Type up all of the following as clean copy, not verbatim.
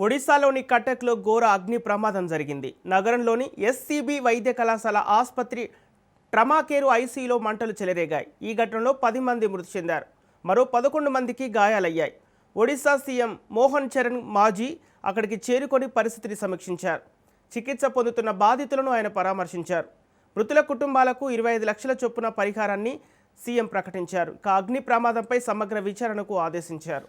ఒడిశాలోని కటక్లో ఘోర అగ్ని ప్రమాదం జరిగింది. నగరంలోని ఎస్సీబీ వైద్య కళాశాల ఆసుపత్రి ట్రమాకేరు ఐసీయూలో మంటలు చెలరేగాయి. ఈ ఘటనలో 10 మంది మృతి చెందారు. మరో 11 మందికి గాయాలయ్యాయి. ఒడిశా సీఎం మోహన్ చరణ్ మాజీ అక్కడికి చేరుకొని పరిస్థితిని సమీక్షించారు. చికిత్స పొందుతున్న బాధితులను ఆయన పరామర్శించారు. మృతుల కుటుంబాలకు 25 లక్షల చొప్పున పరిహారాన్ని సీఎం ప్రకటించారు. అగ్ని ప్రమాదంపై సమగ్ర విచారణకు ఆదేశించారు.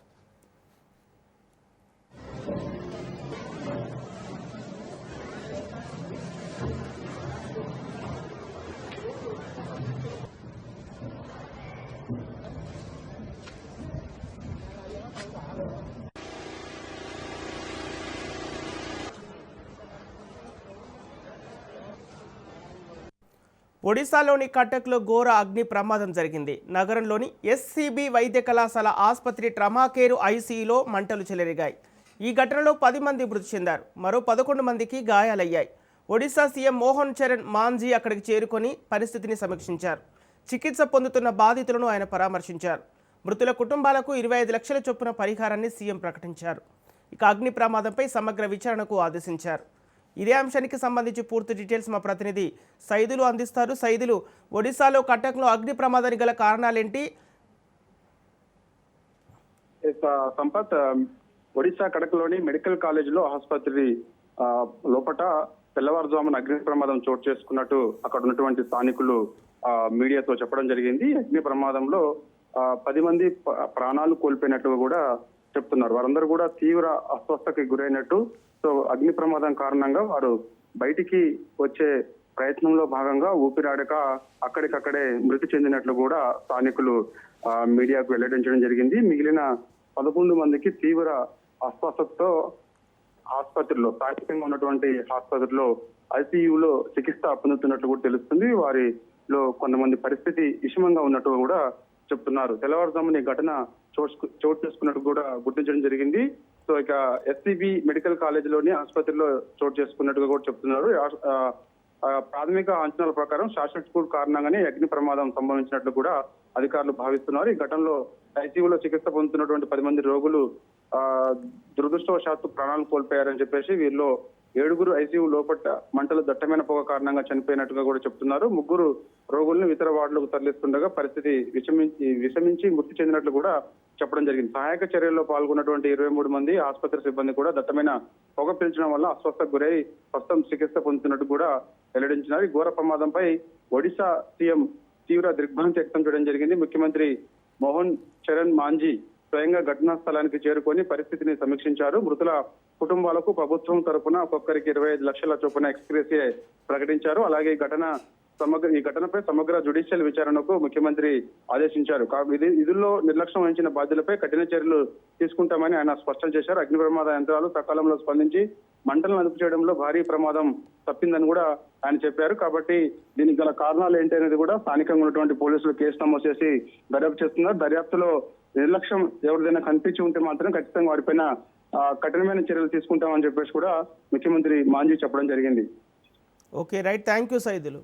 ఒడిశాలోని కటక్లో ఘోర అగ్ని ప్రమాదం జరిగింది. నగరంలోని ఎస్సీబీ వైద్య కళాశాల ఆసుపత్రి ట్రమాకేరు ఐసీయూలో మంటలు చెలరేగాయి. ఈ ఘటనలో 10 మంది మృతి చెందారు. మరో 11 మందికి గాయాలయ్యాయి. ఒడిశా సీఎం మోహన్ చరణ్ మాంజీ అక్కడికి చేరుకొని పరిస్థితిని సమీక్షించారు. చికిత్స పొందుతున్న బాధితులను ఆయన పరామర్శించారు. మృతుల కుటుంబాలకు 25 లక్షల చొప్పున పరిహారాన్ని సీఎం ప్రకటించారు. అగ్ని ప్రమాదంపై సమగ్ర విచారణకు ఆదేశించారు. ఇదే అంశానికి సంబంధించి పూర్తి డీటెయిల్స్ మా ప్రతినిధి సైదులు అందిస్తారు. సైదులు, ఒడిశాలో కటక్లో అగ్ని ప్రమాదానికి గల కారణాలేంటి? సంపత్, ఒడిశా కటక్లోని మెడికల్ కాలేజీలో ఆసుపత్రి లోపట తెల్లవారుజామున అగ్ని ప్రమాదం చోటు చేసుకున్నట్టు అక్కడ ఉన్నటువంటి స్థానికులు మీడియాతో చెప్పడం జరిగింది. అగ్ని ప్రమాదంలో 10 మంది ప్రాణాలు కోల్పోయినట్టుగా కూడా చెప్తున్నారు. వారందరూ కూడా తీవ్ర అస్వస్థతకి గురైనట్టు, సో అగ్ని ప్రమాదం కారణంగా వారు బయటికి వచ్చే ప్రయత్నంలో భాగంగా ఊపిరాడక అక్కడికక్కడే మృతి చెందినట్లు కూడా స్థానికులు మీడియాకు వెల్లడించడం జరిగింది. మిగిలిన 11 మందికి తీవ్ర అస్వస్థతతో ఆసుపత్రిలో, స్థానికంగా ఉన్నటువంటి ఆసుపత్రిలో ఐసీయూలో చికిత్స పొందుతున్నట్లు కూడా తెలుస్తుంది. వారిలో కొంతమంది పరిస్థితి విషమంగా ఉన్నట్టు కూడా చెప్తున్నారు. తెల్లవారుజామున ఈ ఘటన చోటు చేసుకున్నట్టు కూడా గుర్తించడం జరిగింది. సో ఇక ఎస్సీబీ మెడికల్ కాలేజీలోని ఆసుపత్రిలో చోటు చేసుకున్నట్టుగా కూడా చెప్తున్నారు. ప్రాథమిక అంచనాల ప్రకారం షార్ట్ సర్క్యూట్ కారణంగానే అగ్ని ప్రమాదం సంభవించినట్లు కూడా అధికారులు భావిస్తున్నారు. ఈ ఘటనలో ఐసీయూలో చికిత్స పొందుతున్నటువంటి 10 మంది రోగులు దురదృష్టవశాత్తు ప్రాణాలు కోల్పోయారని చెప్పేసి, వీరిలో 7గురు ఐసీయూ లోపల మంటలు దట్టమైన పొగ కారణంగా చనిపోయినట్టుగా కూడా చెప్తున్నారు. 3 రోగులను ఇతర వార్డులకు తరలిస్తుండగా పరిస్థితి విషమించి మృతి చెందినట్లు కూడా చెప్పడం జరిగింది. సహాయక చర్యల్లో పాల్గొన్నటువంటి 23 మంది ఆసుపత్రి సిబ్బంది కూడా దట్టమైన పొగ పీల్చడం వల్ల అస్వస్థకు గురై ప్రస్తుతం చికిత్స పొందుతున్నట్టు కూడా వెల్లడించినారు. ఈ ఘోర ప్రమాదంపై ఒడిశా సీఎం తీవ్ర దిగ్భ్రాంతి వ్యక్తం చేయడం జరిగింది. ముఖ్యమంత్రి మోహన్ చరణ్ మాంజీ స్వయంగా ఘటనా స్థలానికి చేరుకొని పరిస్థితిని సమీక్షించారు. మృతుల కుటుంబాలకు ప్రభుత్వం తరఫున ఒక్కొక్కరికి 25 లక్షల చొప్పున ఎక్స్‌గ్రేషియా ప్రకటించారు. అలాగే ఈ ఘటనపై సమగ్ర జ్యుడిషియల్ విచారణకు ముఖ్యమంత్రి ఆదేశించారు. విధుల్లో నిర్లక్ష్యం వహించిన బాధ్యులపై కఠిన చర్యలు తీసుకుంటామని ఆయన స్పష్టం చేశారు. అగ్ని ప్రమాద యంత్రాలు సకాలంలో స్పందించి మంటలను అదుపు చేయడంలో భారీ ప్రమాదం తప్పిందని కూడా ఆయన చెప్పారు. కాబట్టి దీనికి గల కారణాలు ఏంటి అనేది కూడా స్థానికంగా ఉన్నటువంటి పోలీసులు కేసు నమోదు చేసి దర్యాప్తు చేస్తున్నారు. దర్యాప్తులో నిర్లక్ష్యం ఎవరిదైనా కనిపించి ఉంటే మాత్రం ఖచ్చితంగా వారిపైన కఠినమైన చర్యలు తీసుకుంటామని చెప్పేసి కూడా ముఖ్యమంత్రి మాంజీ చెప్పడం జరిగింది. Okay, right. Thank you Saidulu.